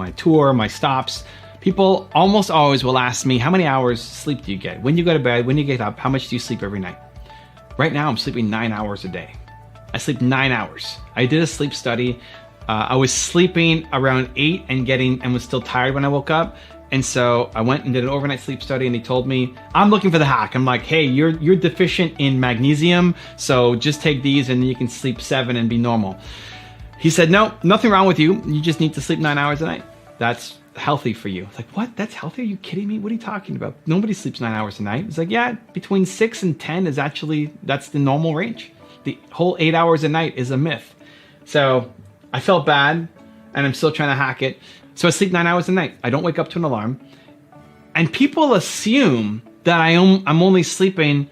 my tour, my stops, people almost always will ask me, how many hours sleep do you get? When you go to bed, when you get up, how much do you sleep every night? Right now, I'm sleeping 9 hours a day. I sleep 9 hours. I did a sleep study. I was sleeping around 8 and was still tired when I woke up. And so I went and did an overnight sleep study, and he told me, I'm looking for the hack. I'm like, hey, you're deficient in magnesium, so just take these and you can sleep 7 and be normal. He said, no, nothing wrong with you. You just need to sleep 9 hours a night. That's healthy for you. Like, what? That's healthy? Are you kidding me? What are you talking about? Nobody sleeps 9 hours a night. It's like, yeah, between 6 and 10 is actually, that's the normal range. The whole 8 hours a night is a myth. So I felt bad, and I'm still trying to hack it. So I sleep 9 hours a night. I don't wake up to an alarm. And people assume that I'm only sleeping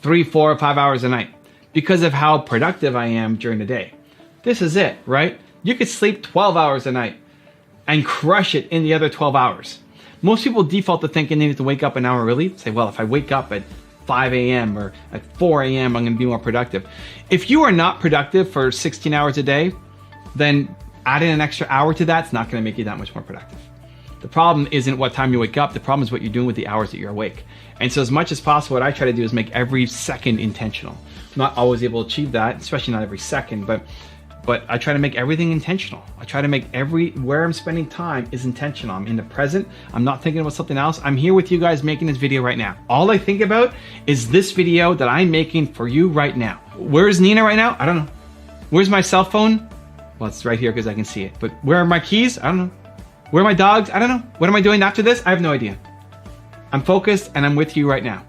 3, 4, or 5 hours a night because of how productive I am during the day. This is it, right? You could sleep 12 hours a night and crush it in the other 12 hours. Most people default to thinking they need to wake up an hour early. Say, well, if I wake up at 5 a.m. or at 4 a.m., I'm going to be more productive. If you are not productive for 16 hours a day, then adding an extra hour to that's not going to make you that much more productive. The problem isn't what time you wake up. The problem is what you're doing with the hours that you're awake. And so as much as possible, what I try to do is make every second intentional. I'm not always able to achieve that, especially not every second, but I try to make everything intentional. I try to make where I'm spending time is intentional. I'm in the present. I'm not thinking about something else. I'm here with you guys making this video right now. All I think about is this video that I'm making for you right now. Where's Nina right now? I don't know. Where's my cell phone? Well, it's right here because I can see it. But where are my keys? I don't know. Where are my dogs? I don't know. What am I doing after this? I have no idea. I'm focused and I'm with you right now.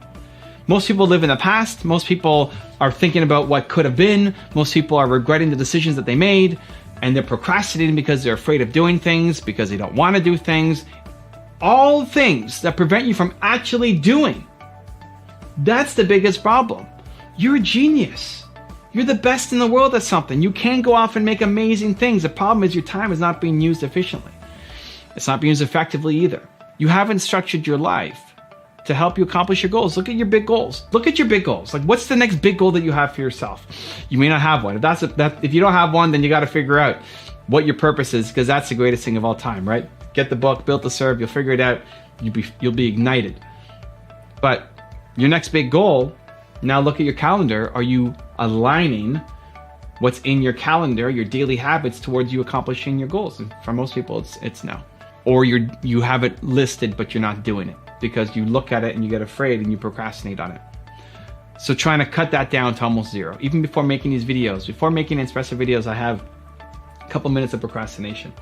Most people live in the past. Most people are thinking about what could have been. Most people are regretting the decisions that they made, and they're procrastinating because they're afraid of doing things, because they don't want to do things. All things that prevent you from actually doing. That's the biggest problem. You're a genius. You're the best in the world at something. You can go off and make amazing things. The problem is your time is not being used efficiently. It's not being used effectively either. You haven't structured your life to help you accomplish your goals. Look at your big goals. Look at your big goals. Like, what's the next big goal that you have for yourself? You may not have one. If you don't have one, then you got to figure out what your purpose is, because that's the greatest thing of all time, right? Get the book, Built to Serve. You'll figure it out. You'll be ignited. But your next big goal, now look at your calendar. Are you aligning what's in your calendar, your daily habits, towards you accomplishing your goals? And for most people, it's no. Or you have it listed, but you're not doing it because you look at it and you get afraid and you procrastinate on it. So trying to cut that down to almost zero. Even before making these videos, before making Entspresso videos, I have a couple minutes of procrastination.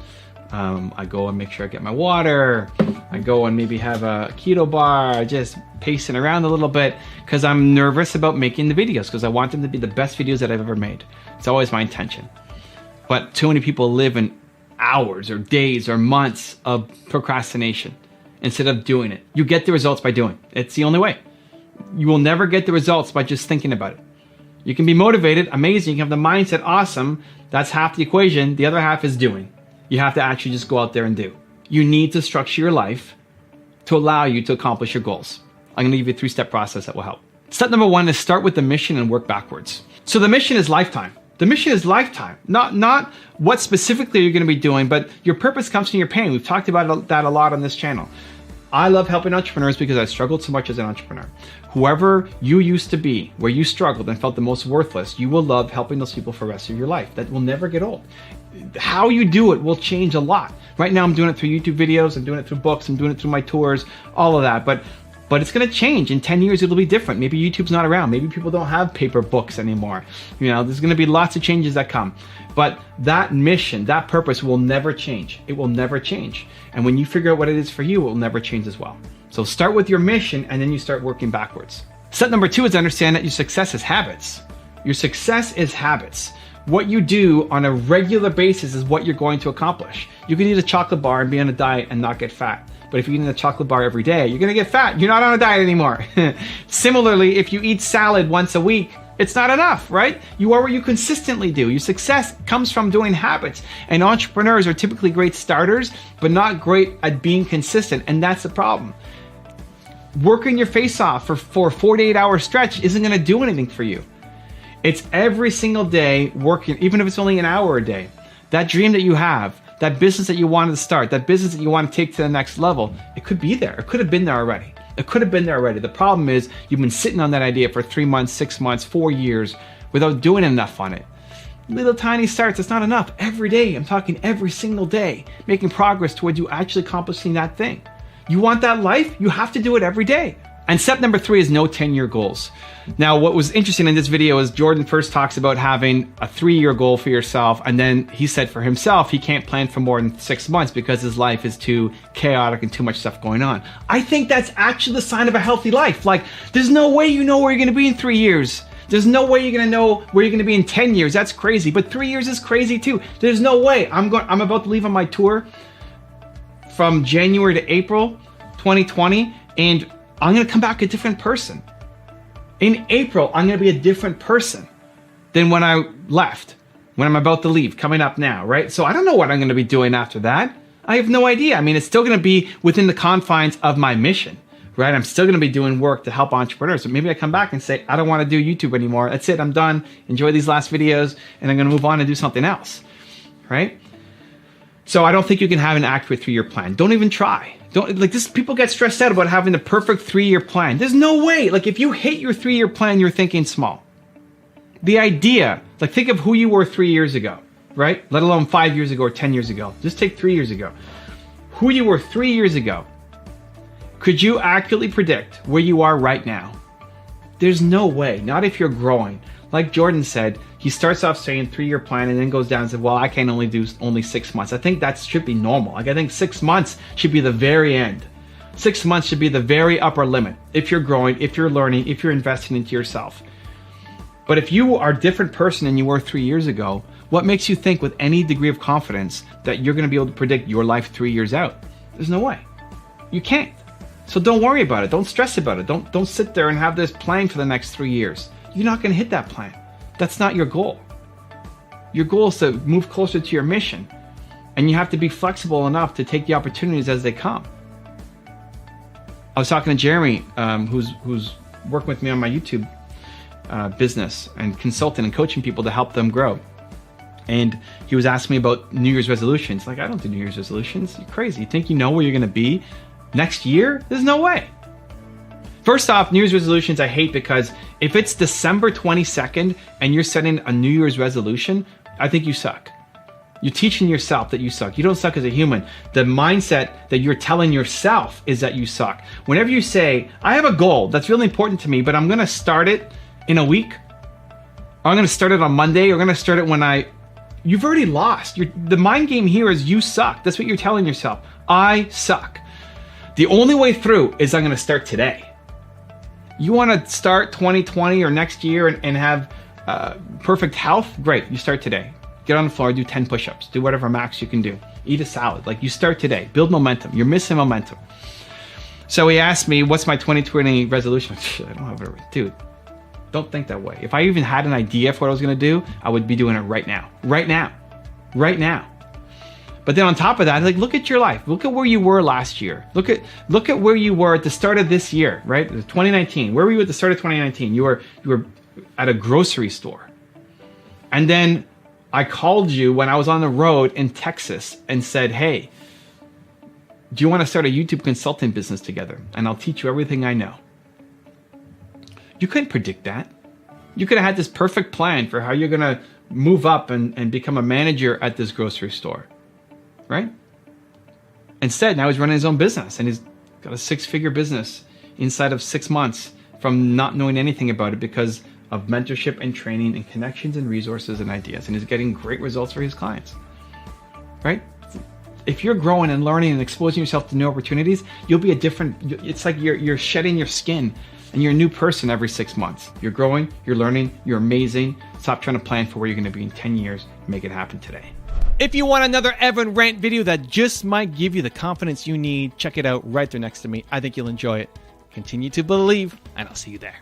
I go and make sure I get my water. I go and maybe have a keto bar, just pacing around a little bit because I'm nervous about making the videos, because I want them to be the best videos that I've ever made. It's always my intention. But too many people live in hours or days or months of procrastination instead of doing it. You get the results by doing it. It's the only way. You will never get the results by just thinking about it. You can be motivated, amazing, you can have the mindset, awesome. That's half the equation. The other half is doing. You have to actually just go out there and do. You need to structure your life to allow you to accomplish your goals. I'm going to give you a 3-step process that will help. Step number 1 is start with the mission and work backwards. So the mission is lifetime. The mission is lifetime, not what specifically you're going to be doing, but your purpose comes from your pain. We've talked about that a lot on this channel. I love helping entrepreneurs because I struggled so much as an entrepreneur. Whoever you used to be, where you struggled and felt the most worthless, you will love helping those people for the rest of your life. That will never get old. How you do it will change a lot. Right now I'm doing it through YouTube videos, I'm doing it through books, I'm doing it through my tours, all of that. But it's going to change. In 10 years, it'll be different. Maybe YouTube's not around. Maybe people don't have paper books anymore. There's going to be lots of changes that come. But that mission, that purpose will never change. It will never change. And when you figure out what it is for you, it will never change as well. So start with your mission and then you start working backwards. Step number 2 is understand that your success is habits. Your success is habits. What you do on a regular basis is what you're going to accomplish. You can eat a chocolate bar and be on a diet and not get fat. But if you eat a chocolate bar every day, you're going to get fat. You're not on a diet anymore. Similarly, if you eat salad once a week, it's not enough, right? You are what you consistently do. Your success comes from doing habits. And entrepreneurs are typically great starters, but not great at being consistent. And that's the problem. Working your face off for a 48-hour stretch isn't going to do anything for you. It's every single day working, even if it's only an hour a day. That dream that you have, that business that you wanted to start, that business that you want to take to the next level, it could be there. It could have been there already. It could have been there already. The problem is you've been sitting on that idea for 3 months, 6 months, 4 years without doing enough on it. Little tiny starts, it's not enough. Every day, I'm talking every single day, making progress towards you actually accomplishing that thing. You want that life? You have to do it every day. And step number 3 is no 10-year goals. Now, what was interesting in this video is Jordan first talks about having a 3-year goal for yourself. And then he said for himself, he can't plan for more than 6 months because his life is too chaotic and too much stuff going on. I think that's actually the sign of a healthy life. Like, there's no way you know where you're gonna be in 3 years. There's no way you're gonna know where you're gonna be in 10 years. That's crazy. But 3 years is crazy too. There's no way. I'm about to leave on my tour from January to April 2020, and I'm gonna come back a different person. In April, I'm gonna be a different person than when I left, when I'm about to leave, coming up now, right? So I don't know what I'm gonna be doing after that. I have no idea. I mean, it's still gonna be within the confines of my mission, right? I'm still gonna be doing work to help entrepreneurs. So maybe I come back and say, I don't wanna do YouTube anymore. That's it, I'm done. Enjoy these last videos, and I'm gonna move on and do something else, right? So I don't think you can have an accurate 3-year plan. Don't even try. Don't like this. People get stressed out about having the perfect 3-year plan. There's no way. Like if you hate your 3-year plan, you're thinking small. The idea, like think of who you were 3 years ago, right? Let alone 5 years ago or 10 years ago. Just take 3 years ago. Who you were 3 years ago. Could you accurately predict where you are right now? There's no way. Not if you're growing. Like Jordan said, he starts off saying 3-year plan and then goes down and says, well, I can only do 6 months. I think that should be normal. Like I think 6 months should be the very end. 6 months should be the very upper limit. If you're growing, if you're learning, if you're investing into yourself. But if you are a different person than you were 3 years ago, what makes you think with any degree of confidence that you're gonna be able to predict your life 3 years out? There's no way. You can't. So don't worry about it. Don't stress about it. Don't sit there and have this plan for the next 3 years. You're not going to hit that plan. That's not your goal. Your goal is to move closer to your mission. And you have to be flexible enough to take the opportunities as they come. I was talking to Jeremy, who's working with me on my YouTube business and consulting and coaching people to help them grow. And he was asking me about New Year's resolutions. Like, I don't do New Year's resolutions. You're crazy. You think you know where you're going to be next year? There's no way. First off, New Year's resolutions I hate because if it's December 22nd and you're setting a New Year's resolution, I think you suck. You're teaching yourself that you suck. You don't suck as a human. The mindset that you're telling yourself is that you suck. Whenever you say, I have a goal that's really important to me, but I'm going to start it in a week, or I'm going to start it on Monday, or I'm going to start it when you've already lost. The mind game here is you suck. That's what you're telling yourself. I suck. The only way through is I'm going to start today. You want to start 2020 or next year and have perfect health? Great, you start today. Get on the floor, do 10 push-ups, do whatever max you can do. Eat a salad, like you start today. Build momentum. You're missing momentum. So he asked me, what's my 2020 resolution? I don't have it. Dude, don't think that way. If I even had an idea for what I was going to do, I would be doing it right now. Right now. Right now. But then on top of that, like look at your life. Look at where you were last year. Look at where you were at the start of this year, right? 2019. Where were you at the start of 2019? You were at a grocery store. And then I called you when I was on the road in Texas and said, hey, do you want to start a YouTube consulting business together? And I'll teach you everything I know. You couldn't predict that. You could have had this perfect plan for how you're going to move up and become a manager at this grocery store. Right? Instead, now he's running his own business and he's got a 6-figure business inside of 6 months from not knowing anything about it because of mentorship and training and connections and resources and ideas. And he's getting great results for his clients. Right? If you're growing and learning and exposing yourself to new opportunities, you'll be it's like you're shedding your skin and you're a new person every 6 months. You're growing, you're learning, you're amazing. Stop trying to plan for where you're going to be in 10 years. Make it happen today. If you want another Evan Rant video that just might give you the confidence you need, check it out right there next to me. I think you'll enjoy it. Continue to believe, and I'll see you there.